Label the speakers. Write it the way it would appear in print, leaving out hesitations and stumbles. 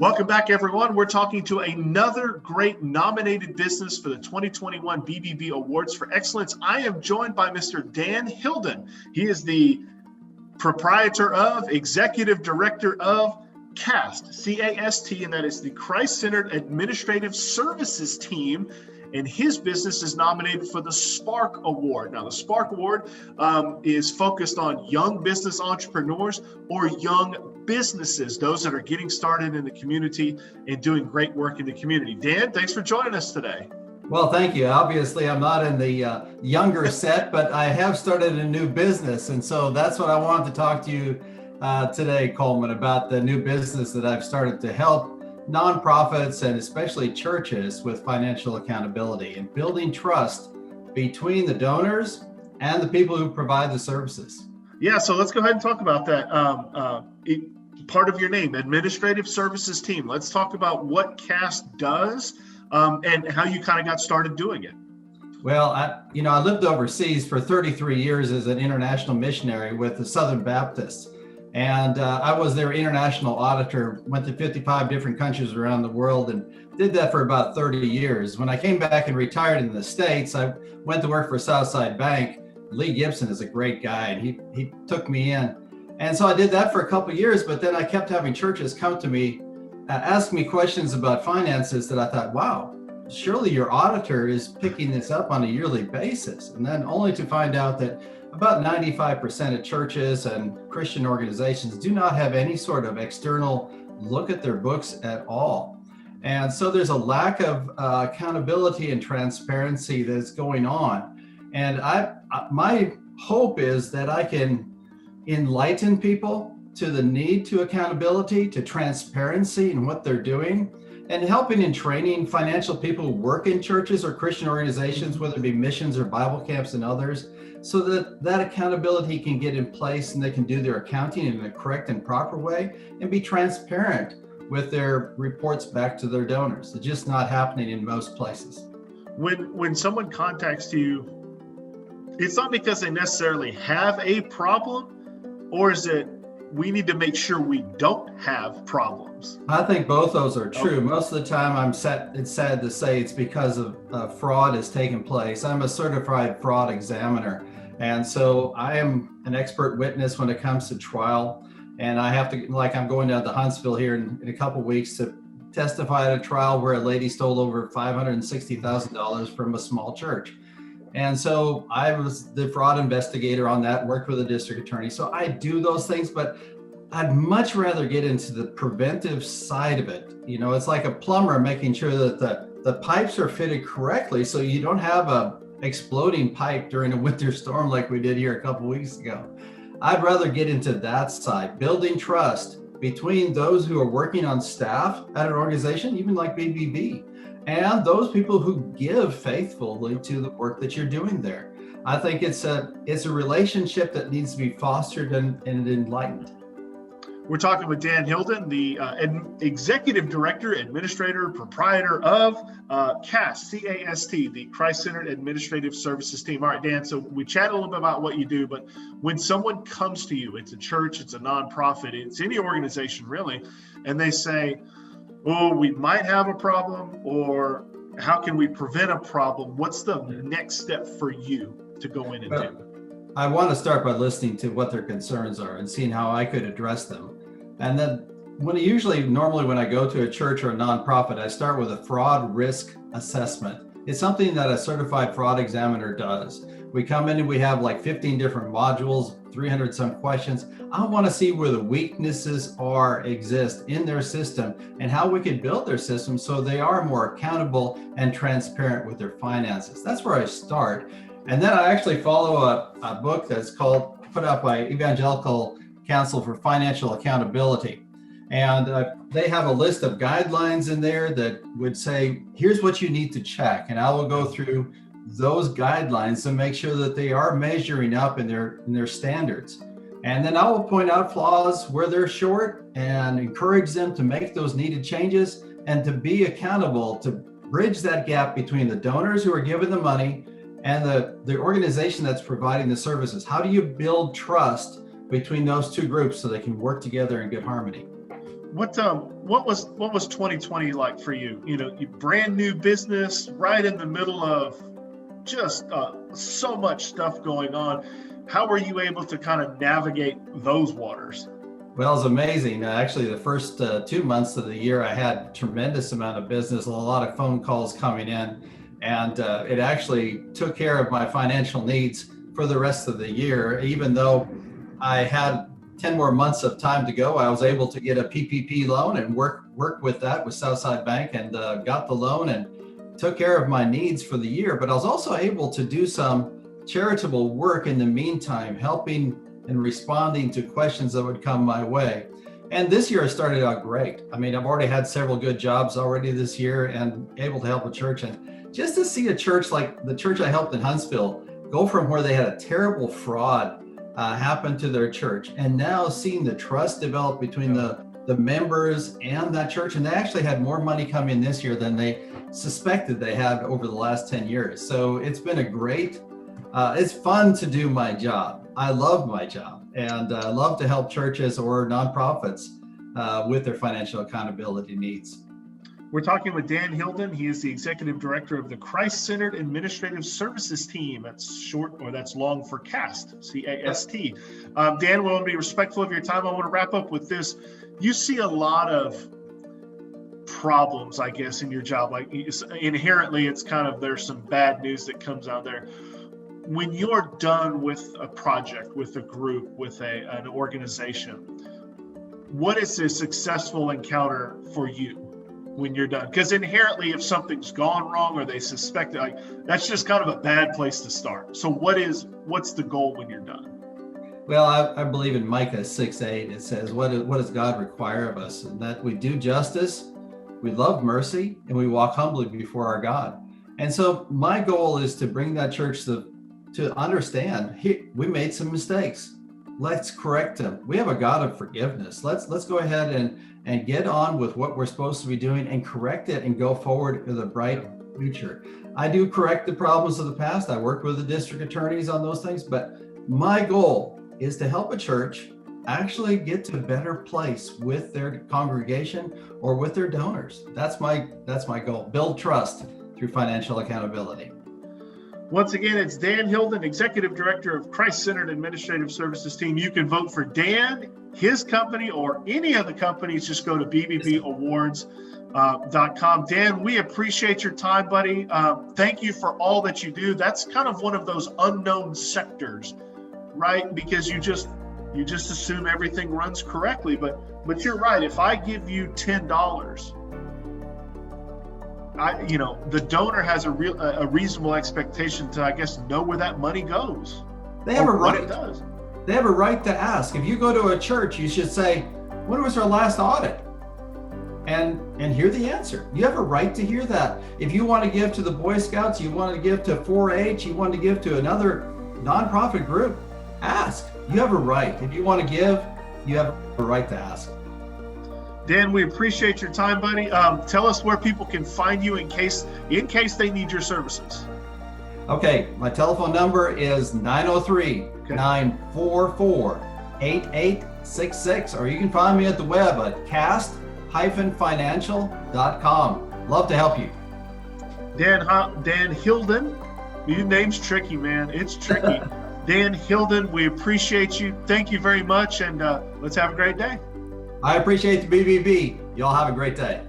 Speaker 1: Welcome back, everyone. We're talking to another great nominated business for the 2021 BBB Awards for Excellence. I am joined by Mr. Dan Hylden. He is the proprietor of, executive director of CAST, C-A-S-T, and that is the Christ-Centered Administrative Services Team. And his business is nominated for the Spark Award. Now, the Spark Award is focused on young business entrepreneurs or young businesses, those that are getting started in the community and doing great work in the community. Dan, thanks for joining us today.
Speaker 2: Well, thank you. Obviously, I'm not in the younger set, but I have started a new business. And so that's what I wanted to talk to you today, Coleman, about the new business that I've started to help nonprofits and especially churches with financial accountability and building trust between the donors and the people who provide the services.
Speaker 1: Yeah, so let's go ahead and talk about that. Part of your name, Administrative Services Team. Let's talk about what CAST does and how you kind of got started doing it.
Speaker 2: Well, I lived overseas for 33 years as an international missionary with the Southern Baptists. And I was their international auditor, went to 55 different countries around the world and did that for about 30 years. When I came back and retired in the States, I went to work for Southside Bank. Lee Gibson is a great guy, and he took me in. And so I did that for a couple of years, but then I kept having churches come to me, ask me questions about finances that I thought, wow, surely your auditor is picking this up on a yearly basis. And then only to find out that about 95% of churches and Christian organizations do not have any sort of external look at their books at all. And so there's a lack of accountability and transparency that's going on. And my hope is that I can enlighten people to the need to accountability, to transparency in what they're doing, and helping and training financial people who work in churches or Christian organizations, whether it be missions or Bible camps and others, so that accountability can get in place and they can do their accounting in a correct and proper way and be transparent with their reports back to their donors. It's just not happening in most places.
Speaker 1: When someone contacts you, it's not because they necessarily have a problem, or is it we need to make sure we don't have problems?
Speaker 2: I think both those are true. Okay. Most of the time it's sad to say it's because of fraud has taken place. I'm a certified fraud examiner. And so I am an expert witness when it comes to trial. And I have to, like I'm going down to Huntsville here in a couple of weeks to testify at a trial where a lady stole over $560,000 from a small church. And so I was the fraud investigator on that, worked with a district attorney. So I do those things, but I'd much rather get into the preventive side of it. It's like a plumber making sure that the pipes are fitted correctly so you don't have a exploding pipe during a winter storm like we did here a couple weeks ago. I'd rather get into that side, building trust between those who are working on staff at an organization, even like BBB, and those people who give faithfully to the work that you're doing there. I think it's a relationship that needs to be fostered and enlightened.
Speaker 1: We're talking with Dan Hylden, the executive director, administrator, proprietor of CAST, C-A-S-T, the Christ-Centered Administrative Services Team. All right, Dan, so we chatted a little bit about what you do, but when someone comes to you, it's a church, it's a nonprofit, it's any organization really, and they say, oh, we might have a problem, or how can we prevent a problem? What's the next step for you to go in and do?
Speaker 2: I want to start by listening to what their concerns are and seeing how I could address them. And then normally when I go to a church or a nonprofit, I start with a fraud risk assessment. It's something that a certified fraud examiner does. We come in and we have like 15 different modules, 300 some questions. I want to see where the weaknesses exist in their system and how we can build their system so they are more accountable and transparent with their finances. That's where I start. And then I actually follow a book that's put out by Evangelical Council for Financial Accountability. And they have a list of guidelines in there that would say, here's what you need to check. And I will go through those guidelines to make sure that they are measuring up in their standards. And then I will point out flaws where they're short and encourage them to make those needed changes and to be accountable to bridge that gap between the donors who are giving the money and the organization that's providing the services. How do you build trust between those two groups so they can work together in good harmony?
Speaker 1: What was 2020 like for you? You know, you brand new business right in the middle of just so much stuff going on. How were you able to kind of navigate those waters?
Speaker 2: Well, it's amazing. Actually, the first 2 months of the year, I had a tremendous amount of business, a lot of phone calls coming in, and it actually took care of my financial needs for the rest of the year. Even though I had 10 more months of time to go, I was able to get a PPP loan and work with that with Southside Bank, and got the loan and took care of my needs for the year. But I was also able to do some charitable work in the meantime, helping and responding to questions that would come my way. And this year started out great. I mean, I've already had several good jobs already this year and able to help a church. And just to see a church like the church I helped in Huntsville go from where they had a terrible fraud happen to their church, and now seeing the trust develop between the members and that church. And they actually had more money come in this year than they suspected they had over the last 10 years. So it's been a great, it's fun to do my job. I love my job, and I love to help churches or nonprofits with their financial accountability needs.
Speaker 1: We're talking with Dan Hylden. He is the Executive Director of the Christ-Centered Administrative Services Team. That's short, or that's long for CAST, C-A-S-T. Dan, we want to be respectful of your time. I want to wrap up with this. You see a lot of problems, I guess, in your job. Like inherently, it's kind of, there's some bad news that comes out there. When you're done with a project, with a group, with an organization, what is a successful encounter for you when you're done? Because inherently, if something's gone wrong or they suspect it, like, that's just kind of a bad place to start. So what's the goal when you're done?
Speaker 2: Well, I believe in Micah 6:8. It says, what does God require of us? And that we do justice, we love mercy, and we walk humbly before our God. And so my goal is to bring that church to understand, we made some mistakes. Let's correct them. We have a God of forgiveness. Let's go ahead and get on with what we're supposed to be doing and correct it and go forward with a bright future. I do correct the problems of the past. I work with the district attorneys on those things, but my goal is to help a church actually get to a better place with their congregation or with their donors. That's my goal. Build trust through financial accountability.
Speaker 1: Once again, it's Dan Hylden, Executive Director of Christ-Centered Administrative Services Team. You can vote for Dan, his company, or any of the companies. Just go to BBBAwards.com. Dan, we appreciate your time, buddy. Thank you for all that you do. That's kind of one of those unknown sectors, right? Because you just assume everything runs correctly. But you're right. If I give you $10, the donor has a reasonable expectation to, I guess, know where that money goes.
Speaker 2: They have a right.
Speaker 1: What it does.
Speaker 2: They have a right to ask. If you go to a church, you should say, "When was our last audit?" And hear the answer. You have a right to hear that. If you want to give to the Boy Scouts, you want to give to 4-H, you want to give to another nonprofit group, ask. You have a right. If you want to give, you have a right to ask.
Speaker 1: Dan, we appreciate your time, buddy. Tell us where people can find you in case they need your services.
Speaker 2: Okay, my telephone number is 903-944-8866, or you can find me at the web at cast-financial.com. Love to help you.
Speaker 1: Dan Hylden, your name's tricky, man. It's tricky. Dan Hylden, we appreciate you. Thank you very much, and let's have a great day.
Speaker 2: I appreciate the BBB. Y'all have a great day.